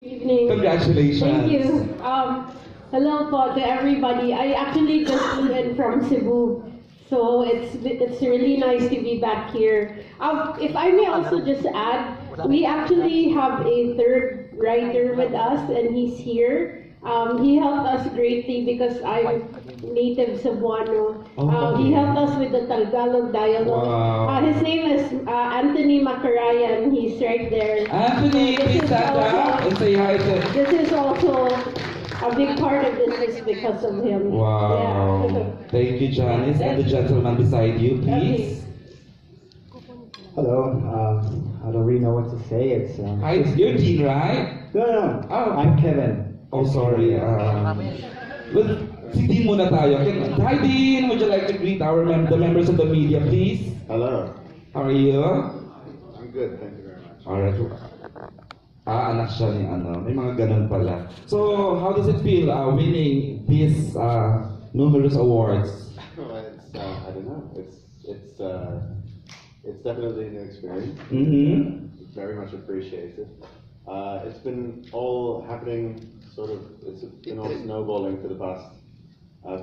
Evening. Congratulations. Thank you. Hello po to everybody. I actually just flew in from Cebu, so it's really nice to be back here. If I may also just add, we actually have a third writer with us, and he's here. He helped us greatly because I'm native Cebuano. He helped us with the Tagalog dialogue. Wow. His name is Anthony Macarayan. He's right there. Anthony, please stand up and say hi to. This is also a big part of this is because of him. Wow. Yeah. Thank you, Janice, and the gentleman beside you, please. Hello. I don't really know what to say. Hi, you're Dean, right? No. Oh. I'm Kevin. Oh, sorry. Well, si Dean muna tayo. Hi, Dean. Would you like to greet the members of the media, please? Hello. How are you? I'm good, thank you very much. Alright. Anak siya ni ano. May mga ganun pala. So, how does it feel winning these numerous awards? Well, I don't know. It's definitely a new experience. Mm-hmm. Very much appreciated. It's been all happening it's been all snowballing for the past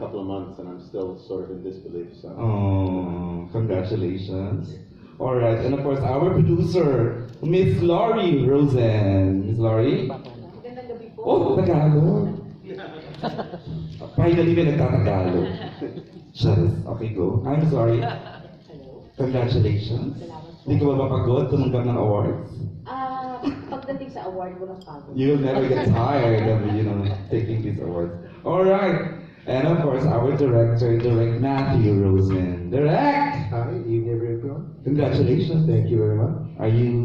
couple of months, and I'm still sort of in disbelief. So. Oh, congratulations. Alright, and of course, our producer, Miss Laurie Rosen. Miss Laurie? Oh, Tagalog. Finally, may nagtatagalog. Charis. Okay, go. Hi, Miss Laurie. Congratulations. Hindi ka ba mapagod tumanggap ng awards? Pagdating sa award, walang pagod. You'll never get tired of, taking these awards. Alright. And of course, our director, Direct Matthew Rosen. Direct! Hi, evening everyone. Congratulations. Thank you very much. Are you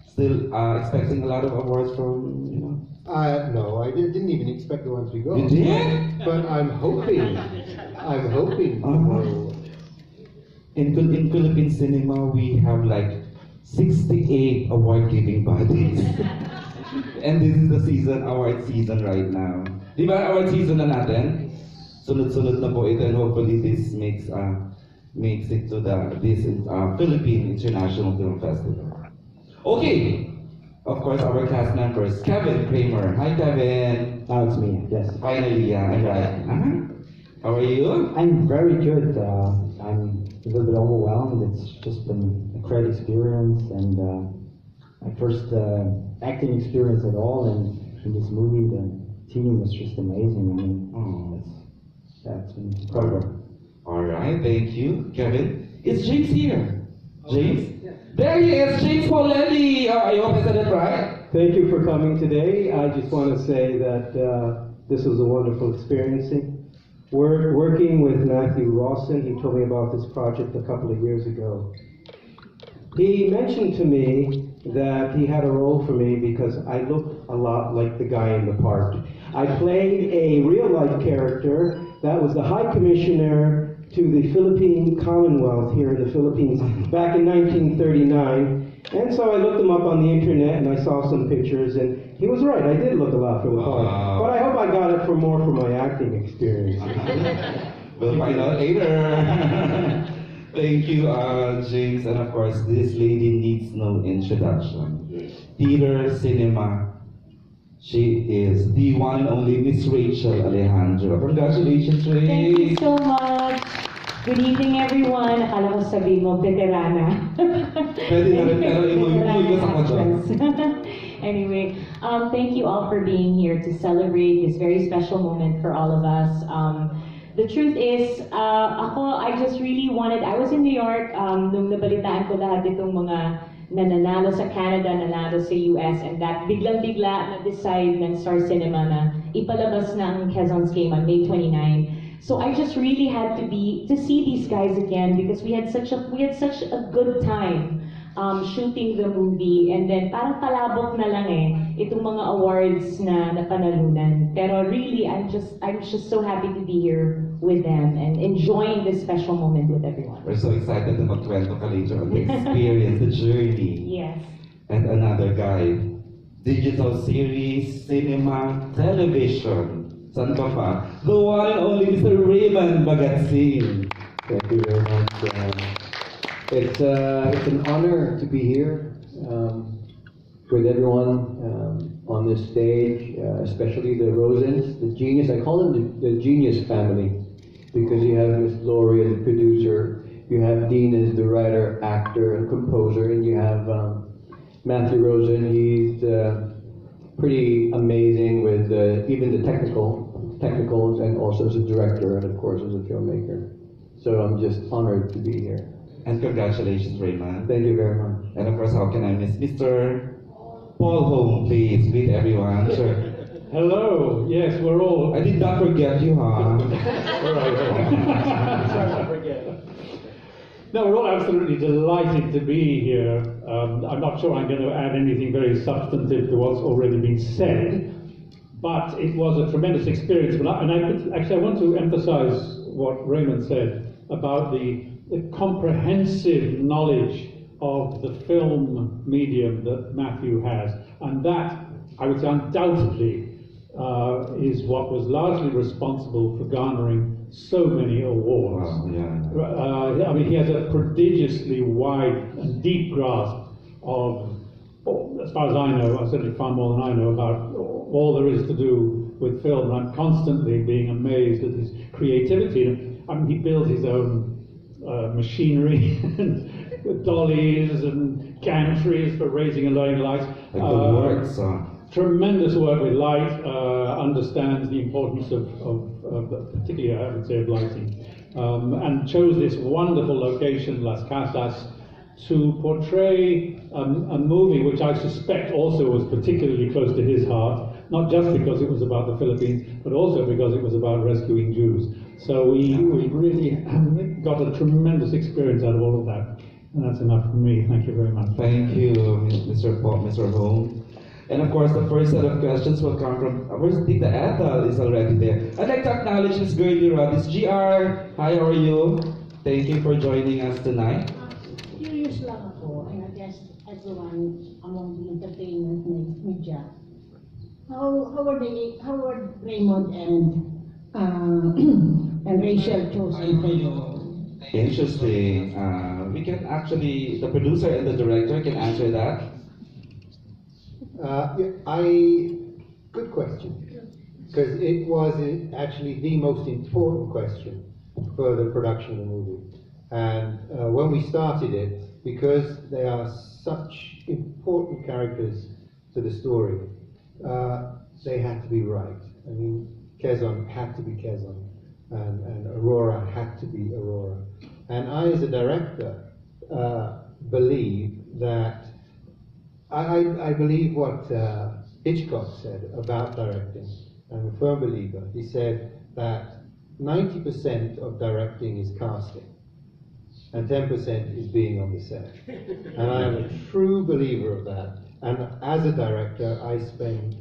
still expecting a lot of awards from, No, I didn't even expect the ones we got. You did? But I'm hoping. In Philippine cinema, we have like 68 award-giving bodies. And this is the award season right now. Di ba award season na natin? Sunod-sunod na po ito, and hopefully this makes it to this Philippine International Film Festival. Okay, of course our cast members, Kevin Kramer. Hi, Kevin. Oh, it's me. Yes. Finally, yeah, I'm right. How are you? I'm very good. I'm a little bit overwhelmed. It's just been a great experience, and my first acting experience at all. And in this movie, the team was just amazing. I mean, it's been incredible. All right, thank you, Kevin. Is James here? James? There he is, James Paulelli. I hope I said it right. Thank you for coming today. I just want to say that this was a wonderful experience. We're working with Matthew Rawson. He told me about this project a couple of years ago. He mentioned to me that he had a role for me because I look a lot like the guy in the part. I played a real-life character that was the High Commissioner to the Philippine Commonwealth here in the Philippines back in 1939. And so I looked him up on the internet and I saw some pictures, and he was right, I did look a lot for the part. But I hope I got it for my acting experience. We'll find out later. Thank you, James. And of course, this lady needs no introduction. Theater, cinema. She is the one and only Miss Rachel Alejandro. Congratulations, Ray. Thank you so much. Good evening, everyone. Akala ko sabihin mo, veterana. Pwede na rin, pero inuiwas ako dyan. Anyway, thank you all for being here to celebrate this very special moment for all of us. The truth is, I just really wanted, I was in New York nung nabalitaan ko lahat itong mga nananalo sa Canada, nanalo sa US, and that biglang-bigla na-decide ng Star Cinema na ipalabas na ang Quezon's game on May 29. So I just really had to see these guys again because we had such a good time shooting the movie, and then parang palabok na lang itong mga awards na napanalunan. Pero really, I'm just so happy to be here with them and enjoying this special moment with everyone. We're so excited to magkwento ka later on the experience, the journey. Yes. And another guy, digital series, cinema, television. Saan ka pa? The one and only Mr. Raymond Magatsing. Thank you very much. It's an honor to be here. with everyone on this stage, especially the Rosens, the genius. I call them the genius family because you have Miss Gloria, the producer, you have Dean as the writer, actor, and composer, and you have Matthew Rosen. He's pretty amazing with even the technicals, and also as a director and of course as a filmmaker. So I'm just honored to be here. And congratulations, Raymond. Thank you very much. And of course, how can I miss Mr. Paul Home, please, greet everyone. Sure. Hello. Yes, we're all. I did not forget you, huh? All right. Sorry, I forget. No, we're all absolutely delighted to be here. I'm not sure I'm going to add anything very substantive to what's already been said, but it was a tremendous experience. And I want to emphasize what Raymond said about the comprehensive knowledge of the film medium that Matthew has, and that, I would say, undoubtedly is what was largely responsible for garnering so many awards. Wow, yeah. I mean, he has a prodigiously wide and deep grasp of, as far as I know, certainly far more than I know, about all there is to do with film. And I'm constantly being amazed at his creativity. I mean, he builds his own machinery, and dollies and gantries for raising and lowering lights. Like the works. Tremendous work with light, understands the importance of particularly, I would say, of lighting, and chose this wonderful location, Las Casas, to portray a movie which I suspect also was particularly close to his heart, not just because it was about the Philippines, but also because it was about rescuing Jews. So we really got a tremendous experience out of all of that, and that's enough for me. Thank you very much. Thank you, Mr. Home. And of course, the first set of questions will come from, first, Tita Ethel is already there. I'd like to acknowledge Ms. Gertie Rodis. GR, hi, how are you? Thank you for joining us tonight. Curious lang ako, and I guess everyone among the entertainment media, how were Raymond and Rachel chosen for you? Interesting. We can actually, the producer and the director can answer that. Good question, because it was actually the most important question for the production of the movie. And when we started it, because they are such important characters to the story, they had to be right. I mean, Quezon had to be Quezon, and Aurora had to be Aurora. And I, as a director, believe that I believe what Hitchcock said about directing. I'm a firm believer. He said that 90% of directing is casting, and 10% is being on the set. And I am a true believer of that. And as a director, I spend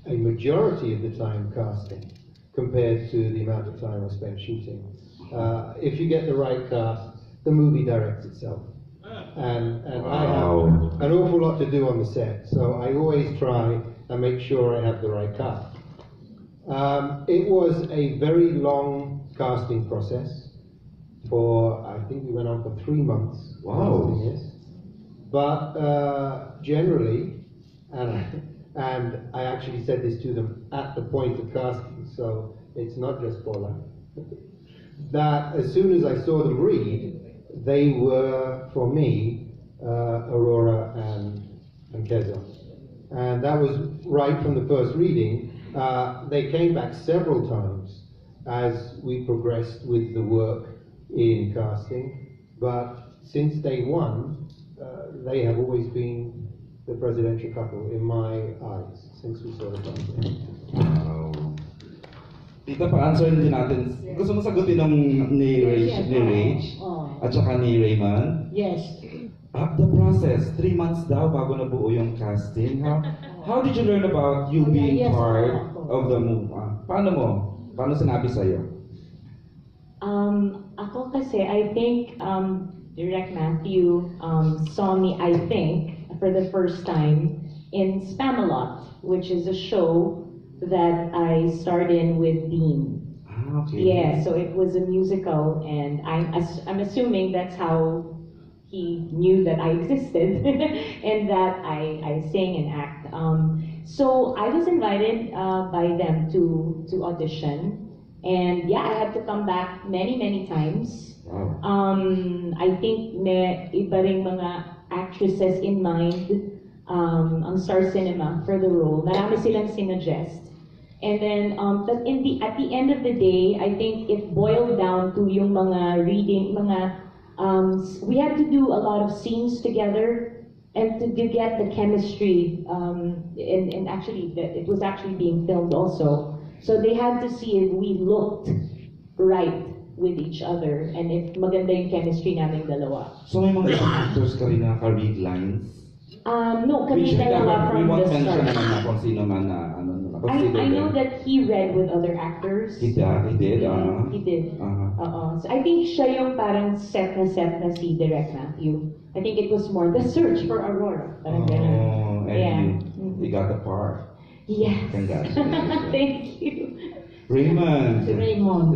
a majority of the time casting compared to the amount of time I spend shooting. If you get the right cast, the movie directs itself. And I have an awful lot to do on the set, so I always try and make sure I have the right cast. It was a very long casting process. I think we went on for 3 months. Wow. Casting this. But generally, and I actually said this to them at the point of casting, so it's not just Paula, that as soon as I saw them read, they were, for me, Aurora and Quezon. And that was right from the first reading. They came back several times as we progressed with the work in casting, but since day one, they have always been the presidential couple in my eyes, since we saw the film. Wow. Tita, pa-answer din natin. Gusto mo sagutin ni Rach at saka ni Raymond? Yes. The process, 3 months daw bago nabuo yung casting. How did you learn about you being part of the movie? Paano sinabi sa'yo? Ako kasi, I think Direct Matthew saw me, I think, for the first time in Spamalot, which is a show that I starred in with Dean. Okay. Yeah, so it was a musical, and I'm assuming that's how he knew that I existed and that I sang and act. So I was invited by them to audition, and yeah, I had to come back many times. Wow. I think may iba ring mga actresses in mind ang Star Cinema for the role. Marami silang sinuggest. And then, but at the end of the day, I think it boiled down to yung mga reading, we had to do a lot of scenes together and to get the chemistry, and actually, it was actually being filmed also. So they had to see if we looked right with each other and if maganda yung chemistry namin dalawa. So may mga ibang actors ka rin na ka-read lines? No, kami dalawa we from won't the mention start. naman na kung sino man na I know that he read with other actors. He did. He did. So I think siya yung parang set na si Direct Matthew. I think it was more the search for Aurora. Parang ganun. And you got the part. Yes. Congratulations. Thank you. Raymond. Si Raymond.